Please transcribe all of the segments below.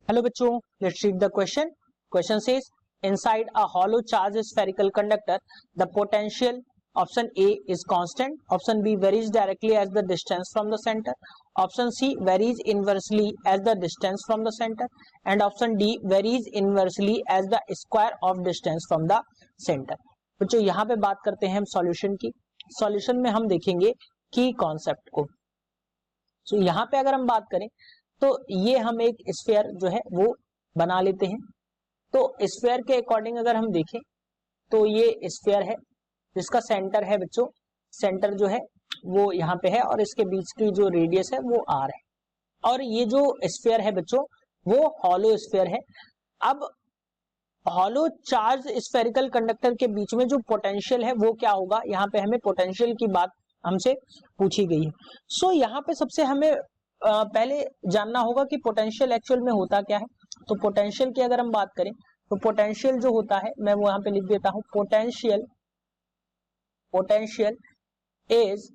Hello बच्चों, let's read the question. Question says inside a hollow charged spherical conductor the potential option A is constant, option B varies directly as the distance from the center, option C varies inversely as the distance from the center and option D varies inversely as the square of distance from the center. बच्चों यहाँ पे बात करते हैं हम solution की. Solution में हम देखेंगे की कॉन्सेप्ट को. तो यहाँ पे अगर हम बात करें तो ये हम एक स्फीयर जो है वो बना लेते हैं. तो स्फीयर के अकॉर्डिंग अगर हम देखें तो ये स्फीयर है जिसका सेंटर है बच्चों, सेंटर जो है वो यहाँ पे है और इसके बीच की जो रेडियस है वो आर है. और ये जो स्फीयर है बच्चों वो हॉलो स्फीयर है. अब हॉलो चार्ज स्फेरिकल कंडक्टर के बीच में जो पोटेंशियल है वो क्या होगा, यहाँ पे हमें पोटेंशियल की बात हमसे पूछी गई है. सो यहाँ पे सबसे हमें पहले जानना होगा कि पोटेंशियल एक्चुअल में होता क्या है. तो पोटेंशियल की अगर हम बात करें तो पोटेंशियल जो होता है मैं वो यहाँ पे लिख देता हूं. Potential is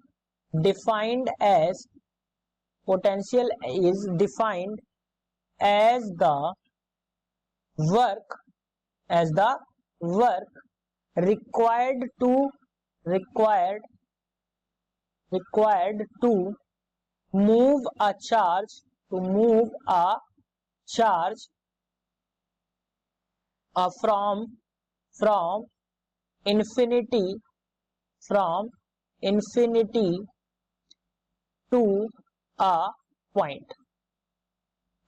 defined as work required to move a charge from infinity to a point.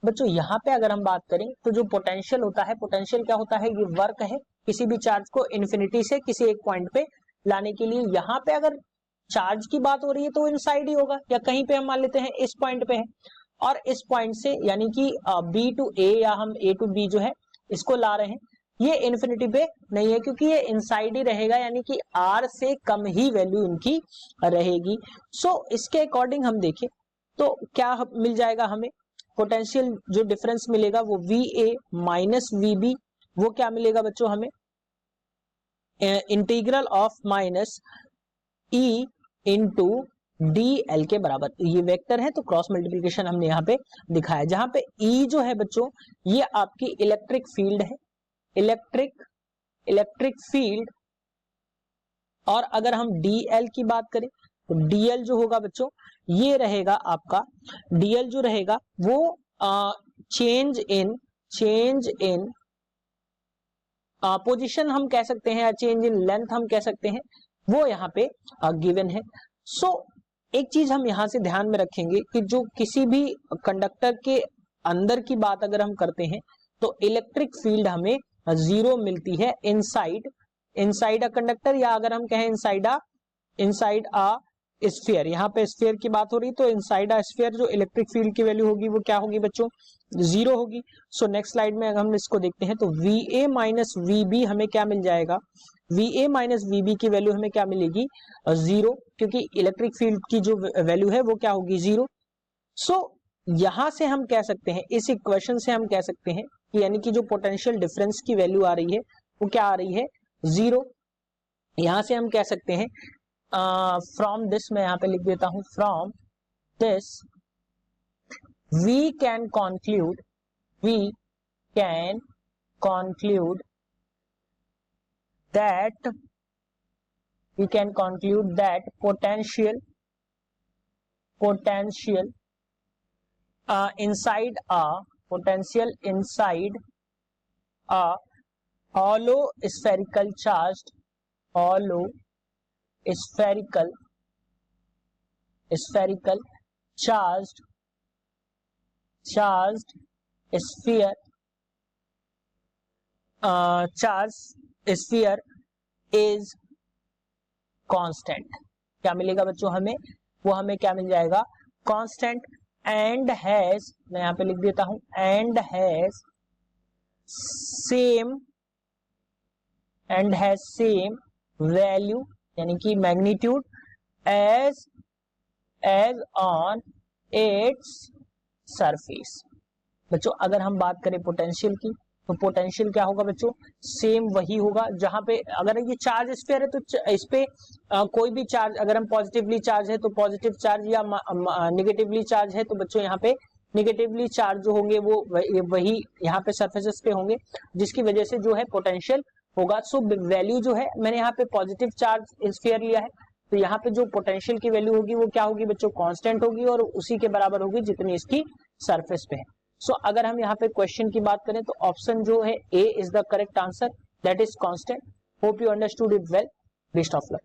बच्चों यहाँ पे अगर हम बात करें तो जो पोटेंशियल होता है, पोटेंशियल क्या होता है, ये वर्क है किसी भी चार्ज को इन्फिनिटी से किसी एक पॉइंट पे लाने के लिए. यहाँ पे अगर चार्ज की बात हो रही है तो इनसाइड ही होगा, या कहीं पे हम मान लेते हैं इस पॉइंट पे है और इस पॉइंट से यानी कि बी टू ए या हम ए टू बी जो है इसको ला रहे हैं, ये इन्फिनिटी पे नहीं है क्योंकि ये इनसाइड ही रहेगा, यानी कि आर से कम ही वैल्यू इनकी रहेगी. सो इसके अकॉर्डिंग हम देखें तो क्या मिल जाएगा हमें, पोटेंशियल जो डिफरेंस मिलेगा वो V A minus V B, वो क्या मिलेगा बच्चों हमें, integral of minus E into d l के बराबर. ये वेक्टर है तो क्रॉस मल्टीप्लीकेशन हमने यहाँ पे दिखाया, जहां पे ई जो है बच्चों ये आपकी इलेक्ट्रिक फील्ड है, इलेक्ट्रिक फील्ड. और अगर हम डी एल की बात करें तो डीएल जो होगा बच्चों ये रहेगा आपका, डीएल जो रहेगा वो चेंज इन पोजीशन हम कह सकते हैं, या चेंज इन लेंथ हम कह सकते हैं, वो यहाँ पे गिवन है. सो एक चीज हम यहां से ध्यान में रखेंगे कि जो किसी भी कंडक्टर के अंदर की बात अगर हम करते हैं तो इलेक्ट्रिक फील्ड हमें जीरो मिलती है इनसाइड अ कंडक्टर, या अगर हम कहें इनसाइड आ स्फीयर. यहाँ पे स्फीयर की बात हो रही तो इनसाइड अ स्फीयर जो इलेक्ट्रिक फील्ड की वैल्यू होगी वो क्या होगी बच्चों, जीरो होगी. सो नेक्स्ट स्लाइड में अगर हम इसको देखते हैं तो V A minus V B हमें क्या मिल जाएगा, V A minus V B की वैल्यू हमें क्या मिलेगी, जीरो, क्योंकि इलेक्ट्रिक फील्ड की जो वैल्यू है वो क्या होगी, जीरो. सो यहां से हम कह सकते हैं, इस इक्वेशन से हम कह सकते हैं कि यानी कि जो पोटेंशियल डिफरेंस की वैल्यू आ रही है वो क्या आ रही है, जीरो. यहां से हम कह सकते हैं फ्रॉम दिस, मैं यहां पे लिख देता हूं, from this we can conclude that potential inside a hollow spherical charged sphere is constant. क्या मिलेगा बच्चों हमें, वो हमें क्या मिल जाएगा, कांस्टेंट. एंड हैज, मैं यहां पे लिख देता हूं, एंड हैज सेम वैल्यू यानी कि magnitude as on its surface. बच्चों अगर हम बात करें पोटेंशियल की तो पोटेंशियल क्या होगा बच्चों, सेम वही होगा. जहां पे अगर ये चार्ज स्फीयर है तो इस पे कोई भी चार्ज, अगर हम पॉजिटिवली चार्ज है तो पॉजिटिव चार्ज, या निगेटिवली चार्ज है तो बच्चों यहाँ पे निगेटिवली चार्ज जो होंगे वो वही यहाँ पे सरफेसेस पे होंगे, जिसकी वजह से जो है पोटेंशियल होगा। सो वैल्यू जो है, मैंने यहाँ पे पॉजिटिव चार्ज स्फीयर लिया है, तो यहाँ पे जो पोटेंशियल की वैल्यू होगी वो क्या होगी बच्चों, कांस्टेंट होगी और उसी के बराबर होगी जितनी इसकी सरफेस पे है। सो अगर हम यहाँ पे क्वेश्चन की बात करें तो ऑप्शन जो है A is the correct answer, that is constant. Hope you understood it well. Best of luck.